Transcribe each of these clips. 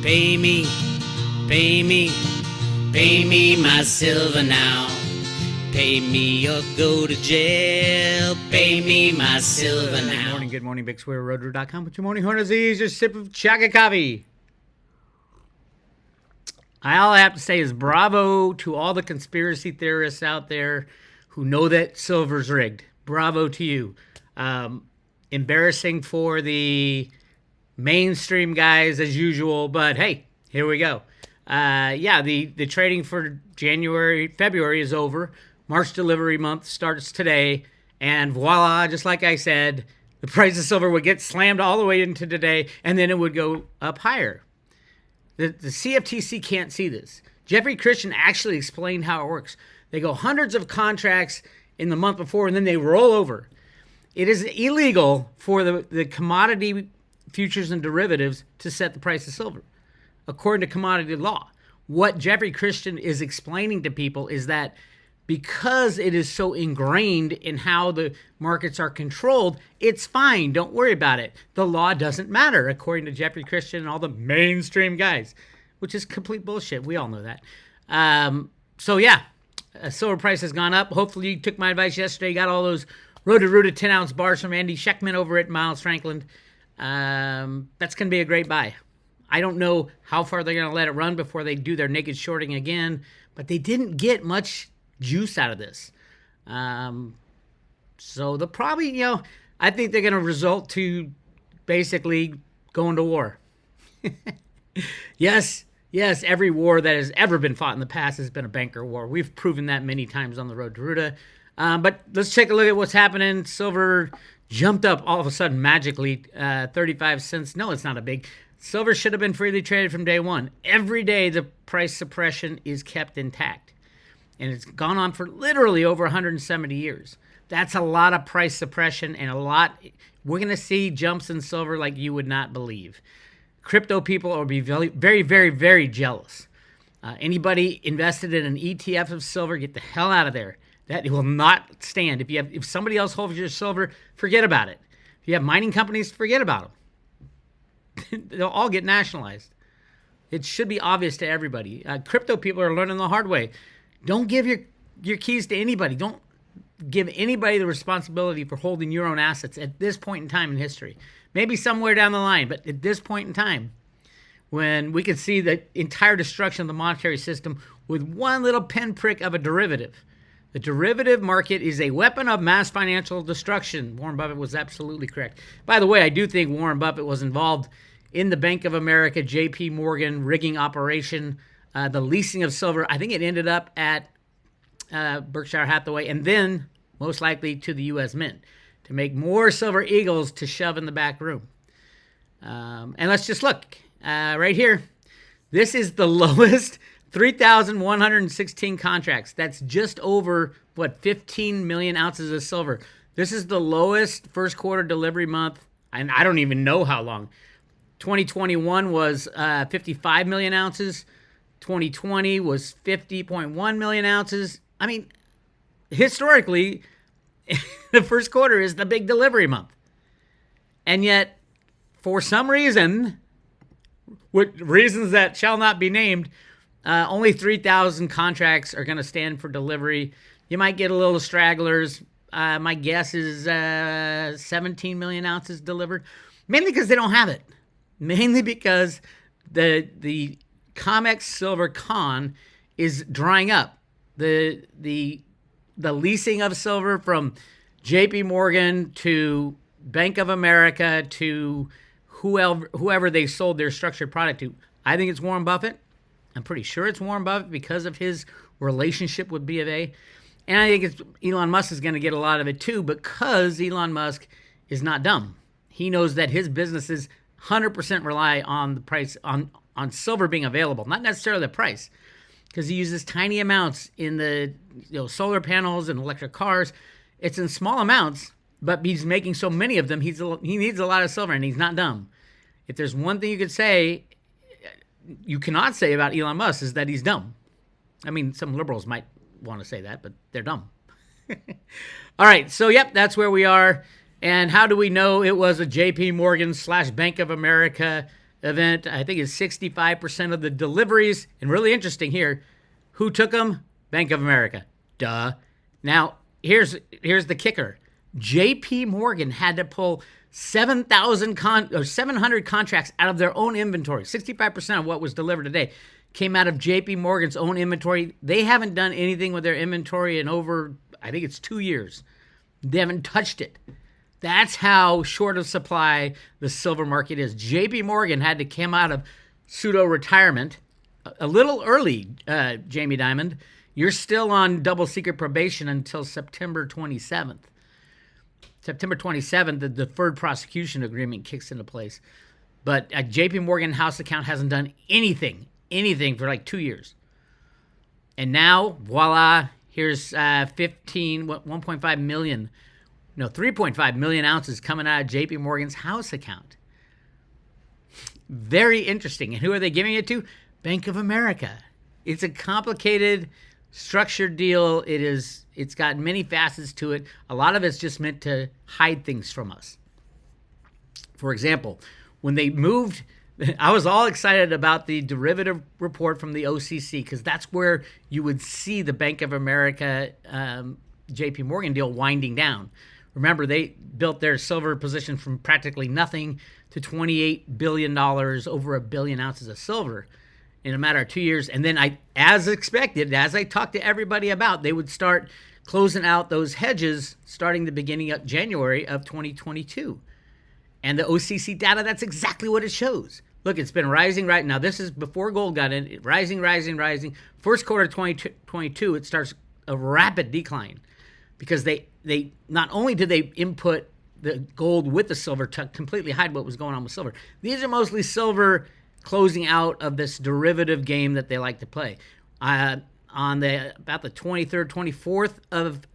Pay me, pay me, pay me my silver now. Pay me or go to jail. Pay me my silver now. Good morning, Bix Weir, roadroo.com. With your morning horn disease, just sip of chaga coffee. All I have to say is bravo to all the conspiracy theorists out there who know that silver's rigged. Bravo to you. Embarrassing for the mainstream guys as usual, but hey, here we go. The trading for February is over. March delivery month starts today, and voila, just like I said, the price of silver would get slammed all the way into today, and then it would go up higher. The CFTC can't see this. Jeffrey Christian actually explained how it works. They go hundreds of contracts in the month before, and then they roll over. It is illegal for the commodity futures and derivatives to set the price of silver, according to commodity law. What Jeffrey Christian is explaining to people is that because it is so ingrained in how the markets are controlled, it's fine. Don't worry about it. The law doesn't matter, according to Jeffrey Christian and all the mainstream guys, which is complete bullshit. We all know that. Silver price has gone up. Hopefully you took my advice yesterday. You got all those Roto-Rooted 10-ounce bars from Andy Scheckman over at Miles Franklin. That's going to be a great buy. I don't know how far they're going to let it run before they do their naked shorting again, but they didn't get much juice out of this. So they'll probably, I think they're going to result to basically going to war. Yes, every war that has ever been fought in the past has been a banker war. We've proven that many times on the road to Ruta. But let's take a look at what's happening. Silver jumped up all of a sudden magically, 35 cents. No, it's not a big. Silver should have been freely traded from day one. Every day the price suppression is kept intact. And it's gone on for literally over 170 years. That's a lot of price suppression and we're going to see jumps in silver like you would not believe. Crypto people will be very, very, very, very jealous. Anybody invested in an ETF of silver, get the hell out of there. That will not stand. If somebody else holds your silver, forget about it. If you have mining companies, forget about them. They'll all get nationalized. It should be obvious to everybody. Crypto people are learning the hard way. Don't give your keys to anybody. Don't give anybody the responsibility for holding your own assets at this point in time in history. Maybe somewhere down the line, but at this point in time, when we could see the entire destruction of the monetary system with one little pinprick of a derivative. The derivative market is a weapon of mass financial destruction. Warren Buffett was absolutely correct. By the way, I do think Warren Buffett was involved in the Bank of America, JPMorgan rigging operation. The leasing of silver, I think it ended up at Berkshire Hathaway and then most likely to the U.S. Mint to make more silver eagles to shove in the back room. And let's just look right here. This is the lowest 3,116 contracts. That's just over, 15 million ounces of silver. This is the lowest first quarter delivery month, and I don't even know how long. 2021 was 55 million ounces. 2020 was 50.1 million ounces. I mean, historically, the first quarter is the big delivery month. And yet, for some reason, with reasons that shall not be named, only 3,000 contracts are going to stand for delivery. You might get a little stragglers. My guess is 17 million ounces delivered. Mainly because they don't have it. Mainly because the comex silver con is drying up. The leasing of silver from JPMorgan to Bank of America to whoever they sold their structured product to. I think it's Warren Buffett. I'm pretty sure it's Warren Buffett because of his relationship with BofA. And I think it's Elon Musk is going to get a lot of it too because Elon Musk is not dumb. He knows that his businesses 100% rely on the price, on silver being available, not necessarily the price, because he uses tiny amounts in the solar panels and electric cars. It's in small amounts, but he's making so many of them, he needs a lot of silver, and he's not dumb. If there's one thing you cannot say about Elon Musk is that he's dumb. I mean, some liberals might want to say that, but they're dumb. All right, so that's where we are. And how do we know it was a JPMorgan / Bank of America event. I think it's 65% of the deliveries. And really interesting here, who took them? Bank of America. Duh. Now, here's the kicker. JPMorgan had to pull 700 contracts out of their own inventory. 65% of what was delivered today came out of JPMorgan's own inventory. They haven't done anything with their inventory in over, I think it's 2 years. They haven't touched it. That's how short of supply the silver market is. JPMorgan had to come out of pseudo-retirement a little early, Jamie Dimon. You're still on double secret probation until September 27th. September 27th, the deferred prosecution agreement kicks into place. But a JPMorgan house account hasn't done anything for like 2 years. And now, voila, here's 1.5 million, 3.5 million ounces coming out of JPMorgan's house account. Very interesting. And who are they giving it to? Bank of America. It's a complicated, structured deal. It's got many facets to it. A lot of it's just meant to hide things from us. For example, when they moved, I was all excited about the derivative report from the OCC because that's where you would see the Bank of America JPMorgan deal winding down. Remember, they built their silver position from practically nothing to $28 billion, over 1 billion ounces of silver in a matter of 2 years. And then as expected, as I talked to everybody about, they would start closing out those hedges starting the beginning of January of 2022. And the OCC data, that's exactly what it shows. Look, it's been rising right now. This is before gold got in, rising. First quarter of 2022, it starts a rapid decline because they not only did they input the gold with the silver to completely hide what was going on with silver. These are mostly silver closing out of this derivative game that they like to play. On about the 23rd, 24th of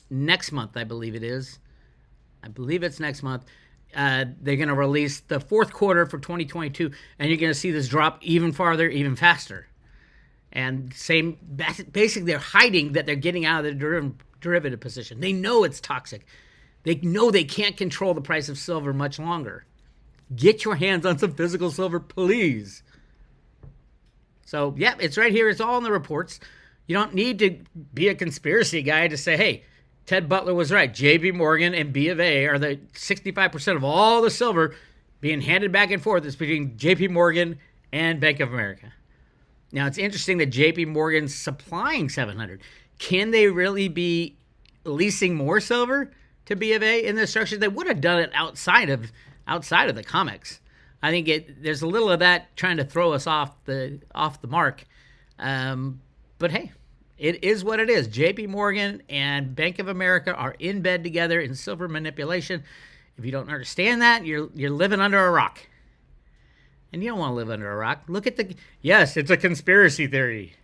next month, I believe it is. I believe it's next month. They're going to release the fourth quarter for 2022, and you're going to see this drop even farther, even faster. And basically, they're hiding that they're getting out of the derivative position. They know it's toxic. They know they can't control the price of silver much longer. Get your hands on some physical silver, please. So, yeah, it's right here. It's all in the reports. You don't need to be a conspiracy guy to say, hey, Ted Butler was right. JPMorgan and BofA are the 65% of all the silver being handed back and forth is between JPMorgan and Bank of America. Now, it's interesting that JPMorgan's supplying 700. Can they really be leasing more silver to BofA in the structure? They would have done it outside of the comex. I think there's a little of that trying to throw us off the mark. But hey, it is what it is. JPMorgan and Bank of America are in bed together in silver manipulation. If you don't understand that, you're living under a rock. And you don't want to live under a rock. Look at yes, it's a conspiracy theory.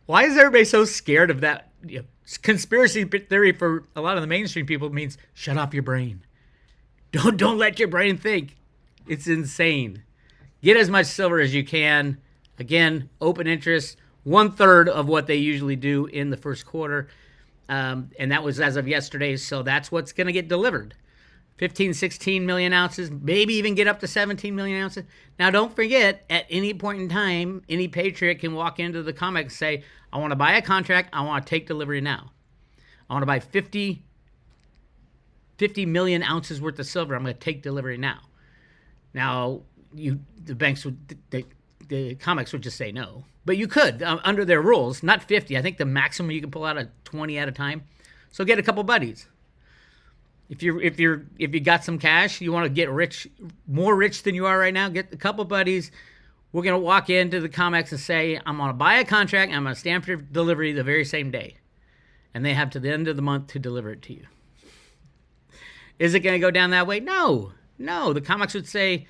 Why is everybody so scared of that? Conspiracy theory for a lot of the mainstream people means shut off your brain. Don't let your brain think. It's insane. Get as much silver as you can. Again, open interest, 1/3 of what they usually do in the first quarter. And that was as of yesterday. So that's what's going to get delivered. 15, 16 million ounces, maybe even get up to 17 million ounces. Now, don't forget, at any point in time, any patriot can walk into the comex and say, I want to buy a contract. I want to take delivery now. I want to buy 50 million ounces worth of silver. I'm going to take delivery now. Now, the comex would just say no. But you could, under their rules, not 50. I think the maximum you can pull out is 20 at a time. So get a couple buddies. If you got some cash, you want to get rich, more rich than you are right now, get a couple buddies. We're going to walk into the comex and say, I'm going to buy a contract. And I'm going to stamp your delivery the very same day. And they have to the end of the month to deliver it to you. Is it going to go down that way? No. The comex would say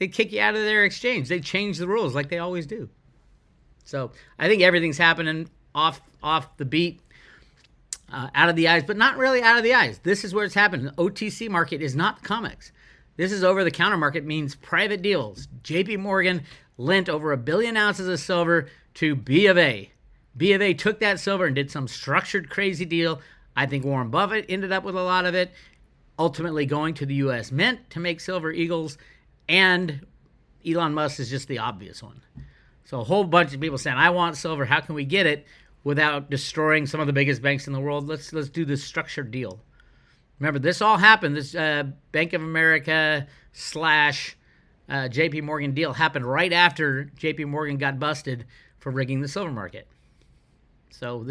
they'd kick you out of their exchange. They change the rules like they always do. So I think everything's happening off the beat. Out of the eyes, but not really out of the eyes. This is where it's happening. The OTC market is not the comex. This is over-the-counter market, means private deals. JPMorgan lent over 1 billion ounces of silver to BofA. BofA took that silver and did some structured crazy deal. I think Warren Buffett ended up with a lot of it, ultimately going to the U.S. Mint to make silver eagles. And Elon Musk is just the obvious one. So a whole bunch of people saying, I want silver. How can we get it without destroying some of the biggest banks in the world? Let's do this structured deal. Remember, this all happened. This Bank of America / JPMorgan deal happened right after JPMorgan got busted for rigging the silver market. So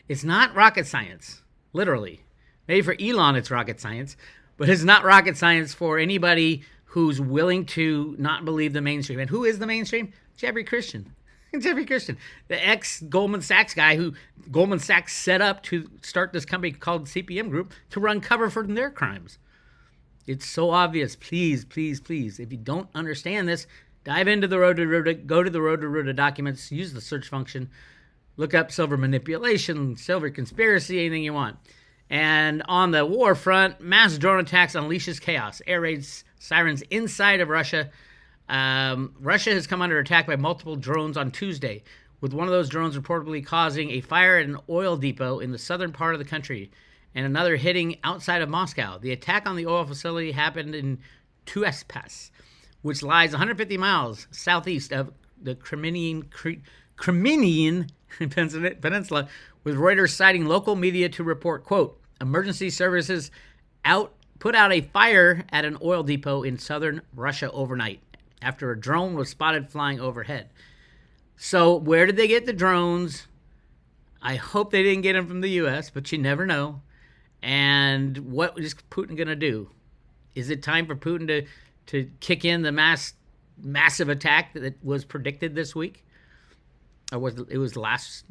it's not rocket science, literally. Maybe for Elon it's rocket science, but it's not rocket science for anybody who's willing to not believe the mainstream. And who is the mainstream? Jeffrey Christian. Jeffrey Christian, the ex-Goldman Sachs guy who Goldman Sachs set up to start this company called CPM Group to run cover for their crimes. It's so obvious. Please, please, please, if you don't understand this, dive into the Road to Ruta, go to the Road to Ruta documents, use the search function, look up silver manipulation, silver conspiracy, anything you want. And on the war front, mass drone attacks unleashes chaos. Air raids, sirens inside of Russia. Russia has come under attack by multiple drones on Tuesday, with one of those drones reportedly causing a fire at an oil depot in the southern part of the country and another hitting outside of Moscow. The attack on the oil facility happened in Tuespas, which lies 150 miles southeast of the Crimean Peninsula, with Reuters citing local media to report, quote, emergency services put out a fire at an oil depot in southern Russia overnight after a drone was spotted flying overhead. So where did they get the drones? I hope they didn't get them from the U.S., but you never know. And what is Putin going to do? Is it time for Putin to kick in the massive attack that was predicted this week? Or was it last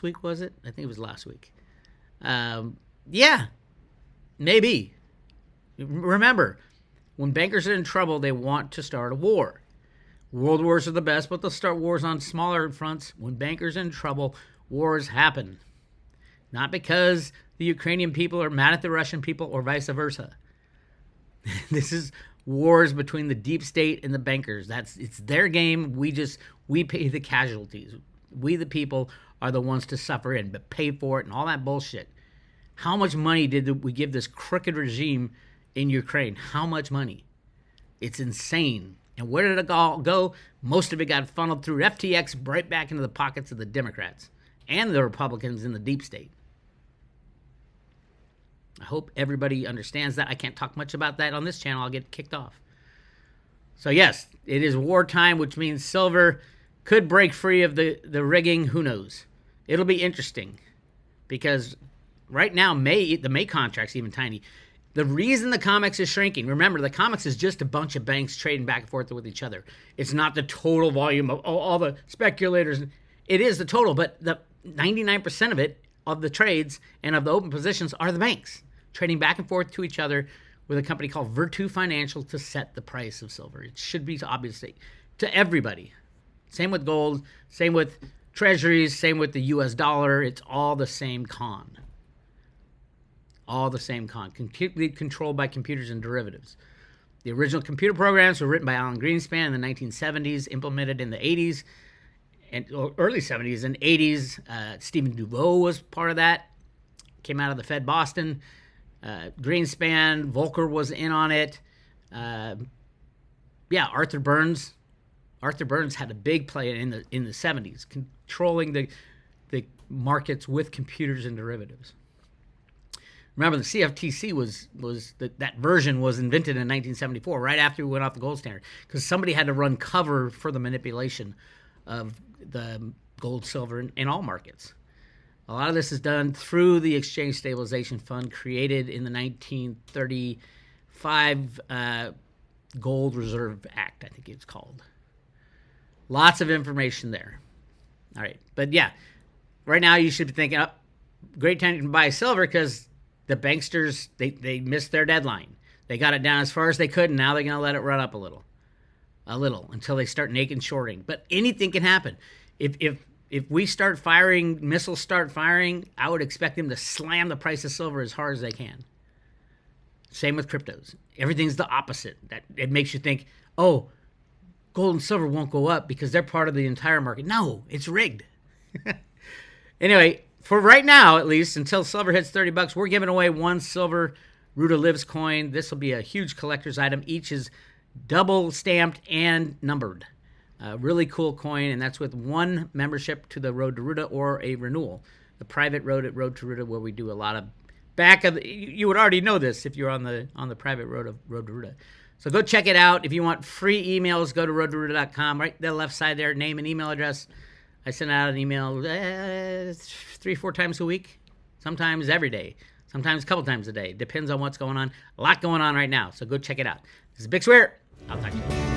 week, was it? I think it was last week. Yeah, maybe. Remember, when bankers are in trouble, they want to start a war. World wars are the best, but they'll start wars on smaller fronts. When bankers are in trouble, wars happen. Not because the Ukrainian people are mad at the Russian people or vice versa. This is wars between the deep state and the bankers. It's their game. We pay the casualties. We, the people, are the ones to suffer and pay for it and all that bullshit. How much money did we give this crooked regime in Ukraine? How much money? It's insane. And where did it all go? Most of it got funneled through FTX right back into the pockets of the Democrats and the Republicans in the deep state. I hope everybody understands that. I can't talk much about that on this channel. I'll get kicked off. So yes, it is wartime, which means silver could break free of the rigging. Who knows? It'll be interesting because right now, the May contract's even tiny. The reason the comex is shrinking, remember, the comex is just a bunch of banks trading back and forth with each other. It's not the total volume of all the speculators. It is the total, but the 99% of it, of the trades and of the open positions, are the banks trading back and forth to each other with a company called Virtu Financial to set the price of silver. It should be obvious to everybody. Same with gold, same with treasuries, same with the US dollar. It's all the same con. All the same con. Completely controlled by computers and derivatives. The original computer programs were written by Alan Greenspan in the 1970s, implemented in the 80s, and early 70s and 80s. Stephen Duveau was part of that. Came out of the Fed Boston. Greenspan, Volcker was in on it. Arthur Burns. Arthur Burns had a big play in the 70s, controlling the markets with computers and derivatives. Remember, the CFTC that version was invented in 1974, right after we went off the gold standard, because somebody had to run cover for the manipulation of the gold, silver, in all markets. A lot of this is done through the Exchange Stabilization Fund created in the 1935 Gold Reserve Act, I think it's called. Lots of information there. All right. But yeah, right now you should be thinking, great time to buy silver because the banksters, they missed their deadline. They got it down as far as they could, and now they're going to let it run up a little until they start naked shorting. But anything can happen. If we start firing, missiles start firing, I would expect them to slam the price of silver as hard as they can. Same with cryptos. Everything's the opposite. It makes you think, oh, gold and silver won't go up because they're part of the entire market. No, it's rigged. Anyway, for right now, at least, until silver hits $30, we're giving away one silver Ruta Lives coin. This will be a huge collector's item. Each is double stamped and numbered. Really cool coin, and that's with one membership to the Road to Ruta or a renewal. The private road at Road to Ruta, where we do a lot of you would already know this if you're on the private road of Road to Ruta. So go check it out. If you want free emails, go to roadtoruta.com. Right there, left side there, name and email address. I send out an email 3-4 times a week, sometimes every day, sometimes a couple times a day. Depends on what's going on. A lot going on right now, so go check it out. This is Bix Weir. I'll talk to you later.